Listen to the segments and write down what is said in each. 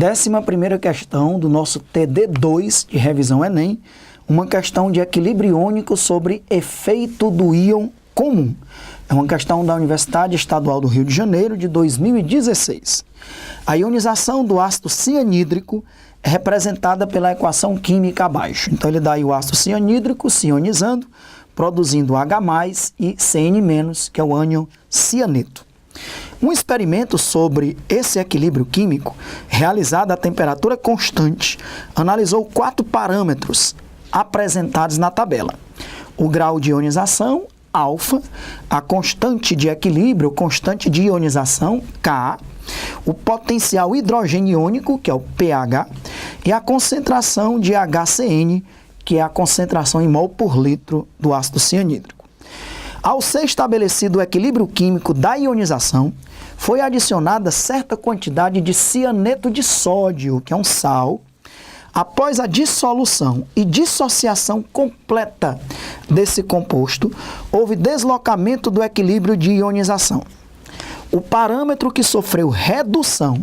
11ª questão do nosso TD2 de revisão Enem, uma questão de equilíbrio iônico sobre efeito do íon comum. É uma questão da Universidade Estadual do Rio de Janeiro, de 2016. A ionização do ácido cianídrico é representada pela equação química abaixo. Então, ele dá aí o ácido cianídrico se ionizando, produzindo H+, e Cn-, que é o ânion cianeto. Um experimento sobre esse equilíbrio químico, realizado a temperatura constante, analisou 4 parâmetros apresentados na tabela: o grau de ionização, alfa, a constante de equilíbrio, constante de ionização, Ka, o potencial hidrogeniônico, que é o pH, e a concentração de HCN, que é a concentração em mol por litro do ácido cianídrico. Ao ser estabelecido o equilíbrio químico da ionização, foi adicionada certa quantidade de cianeto de sódio, que é um sal. Após a dissolução e dissociação completa desse composto, houve deslocamento do equilíbrio de ionização. O parâmetro que sofreu redução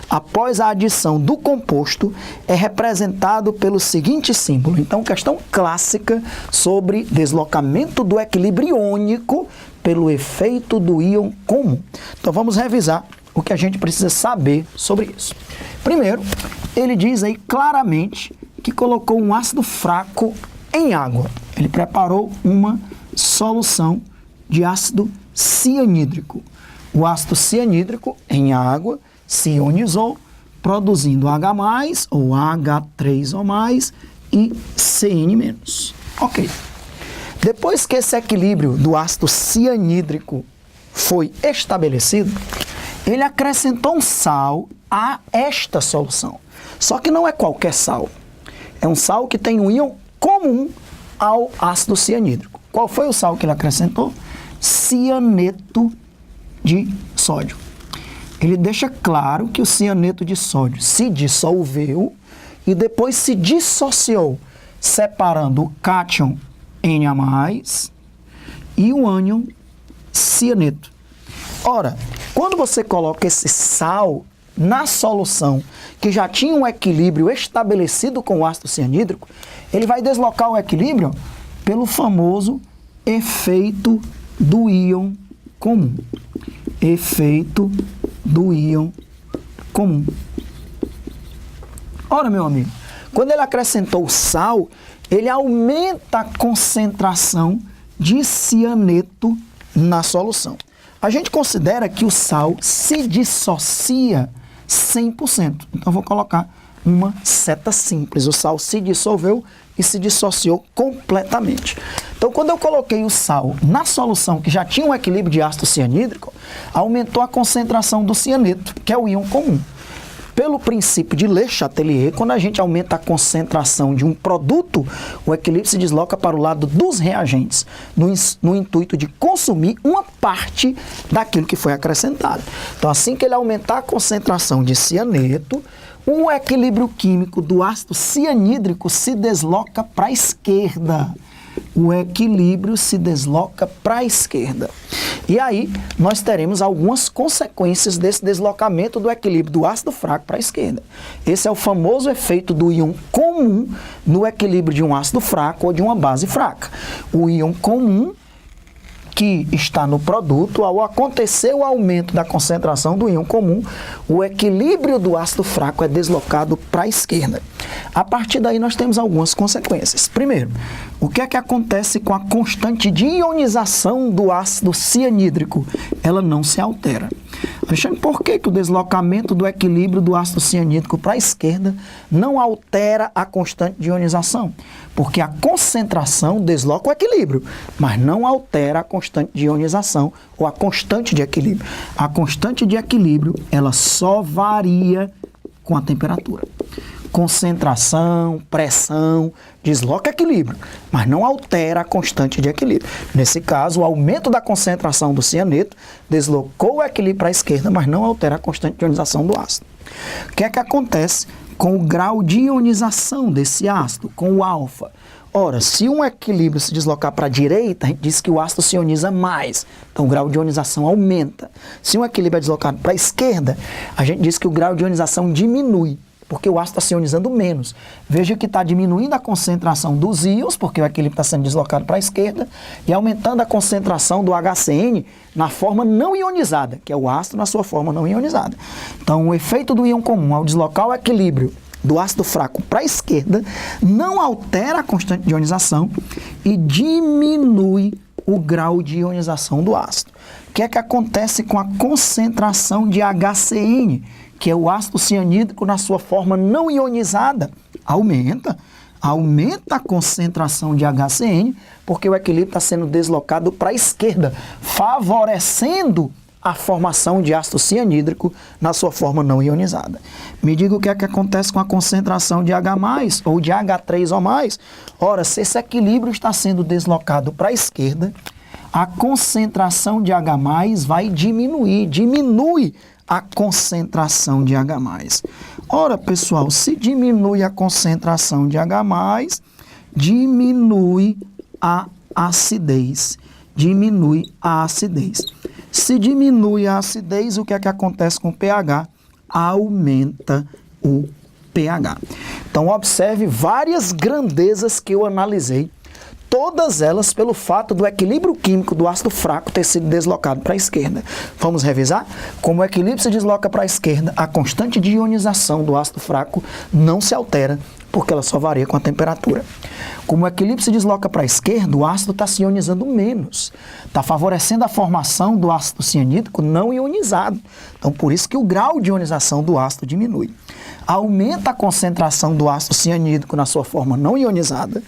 após a adição do composto é representado pelo seguinte símbolo. Então, questão clássica sobre deslocamento do equilíbrio iônico pelo efeito do íon comum. Então, vamos revisar o que a gente precisa saber sobre isso. Primeiro, ele diz aí claramente que colocou um ácido fraco em água. Ele preparou uma solução de ácido cianídrico. O ácido cianídrico em água se ionizou, produzindo H+, ou H3 ou mais, e Cn-. Ok. Depois que esse equilíbrio do ácido cianídrico foi estabelecido, ele acrescentou um sal a esta solução. Só que não é qualquer sal. É um sal que tem um íon comum ao ácido cianídrico. Qual foi o sal que ele acrescentou? Cianeto de sódio. Ele deixa claro que o cianeto de sódio se dissolveu e depois se dissociou, separando o cátion Na+, e o ânion cianeto. Ora, quando você coloca esse sal na solução que já tinha um equilíbrio estabelecido com o ácido cianídrico, ele vai deslocar o equilíbrio pelo famoso efeito do íon comum. Efeito do íon comum. Ora, meu amigo, quando ele acrescentou o sal, ele aumenta a concentração de cianeto na solução. A gente considera que o sal se dissocia 100%. Então, eu vou colocar uma seta simples. O sal se dissolveu e se dissociou completamente. Então, quando eu coloquei o sal na solução que já tinha um equilíbrio de ácido cianídrico, aumentou a concentração do cianeto, que é o íon comum. Pelo princípio de Le Chatelier, quando a gente aumenta a concentração de um produto, o equilíbrio se desloca para o lado dos reagentes, no intuito de consumir uma parte daquilo que foi acrescentado. Então, assim que ele aumentar a concentração de cianeto, o equilíbrio químico do ácido cianídrico se desloca para a esquerda. O equilíbrio se desloca para a esquerda. E aí, nós teremos algumas consequências desse deslocamento do equilíbrio do ácido fraco para a esquerda. Esse é o famoso efeito do íon comum no equilíbrio de um ácido fraco ou de uma base fraca. O íon comum que está no produto, ao acontecer o aumento da concentração do íon comum, o equilíbrio do ácido fraco é deslocado para a esquerda. A partir daí nós temos algumas consequências. Primeiro, o que é que acontece com a constante de ionização do ácido cianídrico? Ela não se altera. Alexandre, por que o deslocamento do equilíbrio do ácido cianídrico para a esquerda não altera a constante de ionização? Porque a concentração desloca o equilíbrio, mas não altera a constante de ionização ou a constante de equilíbrio. A constante de equilíbrio, ela só varia com a temperatura. Concentração, pressão, desloca equilíbrio, mas não altera a constante de equilíbrio. Nesse caso, o aumento da concentração do cianeto deslocou o equilíbrio para a esquerda, mas não altera a constante de ionização do ácido. O que é que acontece com o grau de ionização desse ácido, com o alfa? Ora, se um equilíbrio se deslocar para a direita, a gente diz que o ácido se ioniza mais, então o grau de ionização aumenta. Se um equilíbrio é deslocado para a esquerda, a gente diz que o grau de ionização diminui. porque o ácido está se ionizando menos. Veja que está diminuindo a concentração dos íons, porque o equilíbrio está sendo deslocado para a esquerda, e aumentando a concentração do HCN na forma não ionizada, que é o ácido na sua forma não ionizada. Então, o efeito do íon comum ao deslocar o equilíbrio do ácido fraco para a esquerda não altera a constante de ionização e diminui o grau de ionização do ácido. O que é que acontece com a concentração de HCN, que é o ácido cianídrico na sua forma não ionizada? Aumenta a concentração de HCN, porque o equilíbrio está sendo deslocado para a esquerda, favorecendo a formação de ácido cianídrico na sua forma não ionizada. Me diga o que é que acontece com a concentração de H+, ou de H3O+. Ora, se esse equilíbrio está sendo deslocado para a esquerda, a concentração de H+ vai diminuir, diminui a concentração de H+. Ora, pessoal, se diminui a concentração de H+, diminui a acidez. Diminui a acidez. Se diminui a acidez, o que é que acontece com o pH? Aumenta o pH. Então, observe várias grandezas que eu analisei, todas elas pelo fato do equilíbrio químico do ácido fraco ter sido deslocado para a esquerda. Vamos revisar? Como o equilíbrio se desloca para a esquerda, a constante de ionização do ácido fraco não se altera, porque ela só varia com a temperatura. Como o equilíbrio se desloca para a esquerda, o ácido está se ionizando menos. Está favorecendo a formação do ácido cianídrico não ionizado. Então, por isso que o grau de ionização do ácido diminui. Aumenta a concentração do ácido cianídrico na sua forma não ionizada.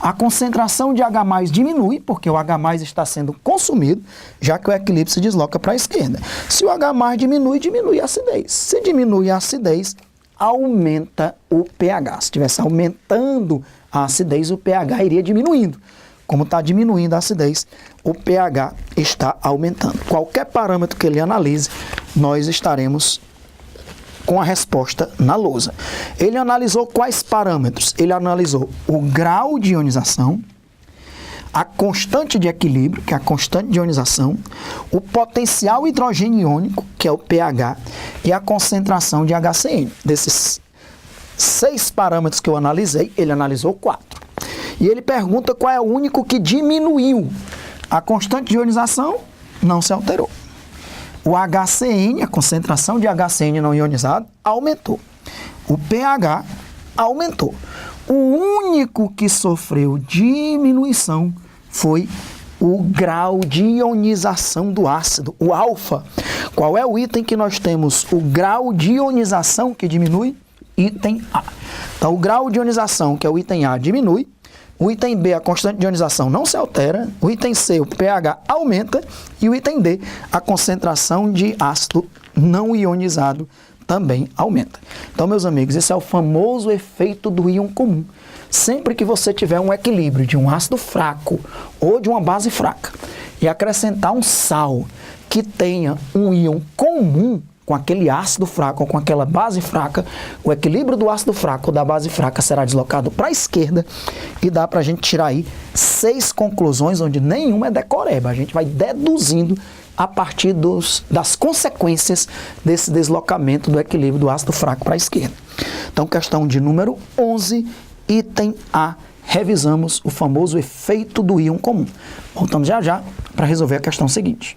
A concentração de H+ diminui, porque o H+ está sendo consumido, já que o equilíbrio se desloca para a esquerda. Se o H+ diminui, diminui a acidez. Se diminui a acidez, aumenta o pH. Se estivesse aumentando a acidez, o pH iria diminuindo. Como está diminuindo a acidez, o pH está aumentando. Qualquer parâmetro que ele analise, nós estaremos com a resposta na lousa. Ele analisou quais parâmetros? Ele analisou o grau de ionização, a constante de equilíbrio, que é a constante de ionização, o potencial hidrogênio iônico, que é o pH, e a concentração de HCN. Desses 6 parâmetros que eu analisei, ele analisou 4. E ele pergunta qual é o único que diminuiu. A constante de ionização não se alterou. O HCN, a concentração de HCN não ionizado, aumentou. O pH aumentou. O único que sofreu diminuição foi o grau de ionização do ácido, o alfa. Qual é o item que nós temos o grau de ionização que diminui? Item A. Então, o grau de ionização, que é o item A, diminui. O item B, a constante de ionização, não se altera. O item C, o pH, aumenta. E o item D, a concentração de ácido não ionizado, também aumenta. Então, meus amigos, esse é o famoso efeito do íon comum. Sempre que você tiver um equilíbrio de um ácido fraco ou de uma base fraca e acrescentar um sal que tenha um íon comum com aquele ácido fraco ou com aquela base fraca, o equilíbrio do ácido fraco ou da base fraca será deslocado para a esquerda e dá para a gente tirar aí 6 conclusões, onde nenhuma é decoreba. A gente vai deduzindo a partir das consequências desse deslocamento do equilíbrio do ácido fraco para a esquerda. Então, questão de número 11, item A, revisamos o famoso efeito do íon comum. Voltamos já já para resolver a questão seguinte.